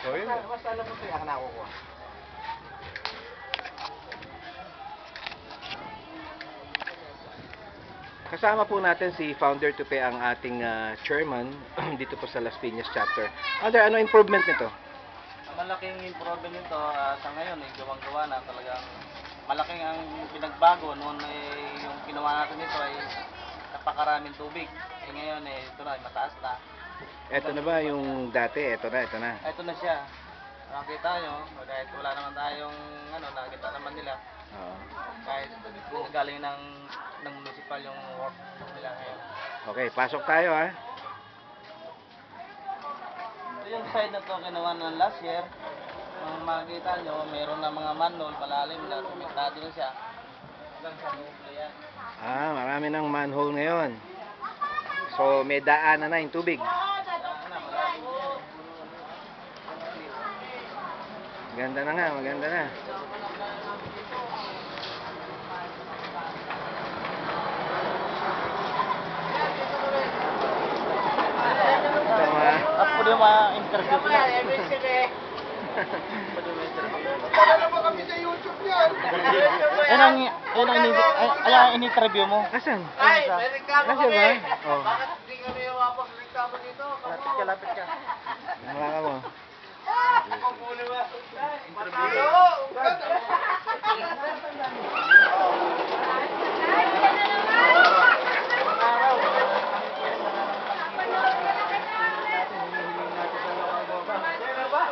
O yun. Basta alam mo ito, ako nakukuha. Kasama po natin si Founder Tupe, ang ating chairman dito po sa Las Piñas chapter. Father, ano improvement nito? Malaking improvement nito sa ngayon, gawang-gawa na talagang malaking ang pinagbago. Noon yung ginawa natin nito ay napakaraming tubig. Ngayon ito na, mataas na. Ito na ba yung dati? Ito na. Ito na siya. Nakita nyo, kahit wala naman tayong nakita naman nila. Oo. Kahit galing ng municipal yung work nila ngayon. Okay, pasok tayo ha. Ito yung side na to ginawa ng last year. Kung makikita nyo, mayroon na mga manhole malalim na tumitado na siya. Hanggang sa loob yan. Marami ng manhole ngayon. So, may daanan na yung tubig. Maganda na nga, maganda na. Ako din ma-interview ko na. Yan ang in-interview mo. Asan? Ay, may reklamo Asan kami. ba? Oh. Bakit hindi kami mapagreklamo dito? Lapit ka. Wala mo. Pagmuli mo. Matalo!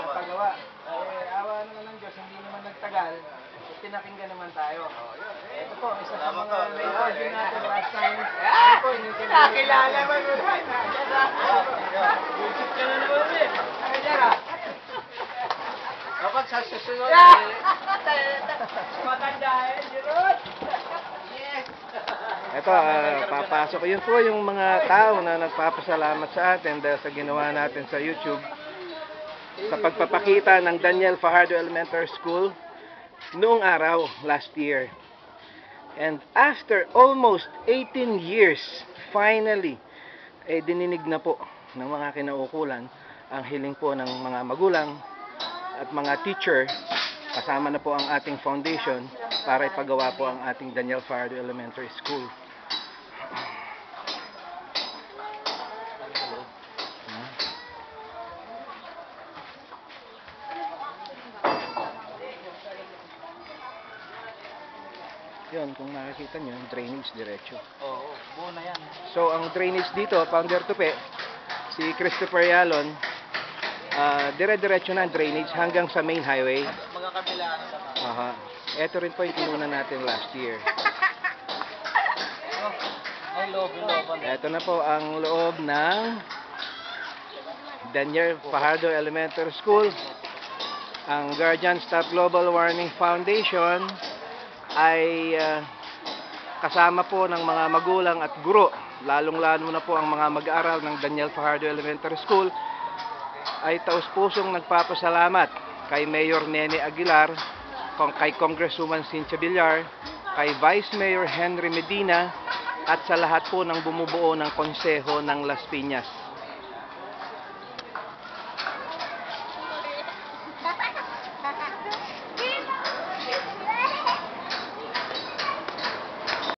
Pagawa. Awa naman ng Diyos, hindi naman nagtagal. Pinakinggan naman tayo. Ito po, isa sa mga na-interview natin last time. Ito po, Nakilala mo naman. Visit ka na naman eh. Ano dyan ah? Dapat sa susunod Matanda eh, Jerot. Yes. Ito, papasok. Yun po yung mga tao na nagpapasalamat sa atin dahil sa ginawa natin sa YouTube sa pagpapakita ng Daniel Fajardo Elementary School noong araw, last year. And after almost 18 years, finally, dininig na po ng mga kinaukulan ang hiling po ng mga magulang at mga teacher, kasama na po ang ating foundation para ipagawa po ang ating Daniel Fajardo Elementary School. Yun, kung makikita nyo, drainage diretso. Oo, buo na yan. So, ang drainage dito, Founder Tupe, si Christopher Yalon, dire-diretso na ang drainage hanggang sa main highway. Mga kabilaan na naman. Aha. Ito rin po yung kinunan natin last year. Ay, loob. Ito na po ang loob ng Daniel Fajardo Elementary School. Ang Guardian Staff Global Warming Foundation ay kasama po ng mga magulang at guro, lalong-lalo na po ang mga mag-aaral ng Daniel Fajardo Elementary School, ay taus-pusong nagpapasalamat kay Mayor Nene Aguilar, kay Congresswoman Cynthia Villar, kay Vice Mayor Henry Medina, at sa lahat po ng bumubuo ng konseho ng Las Piñas.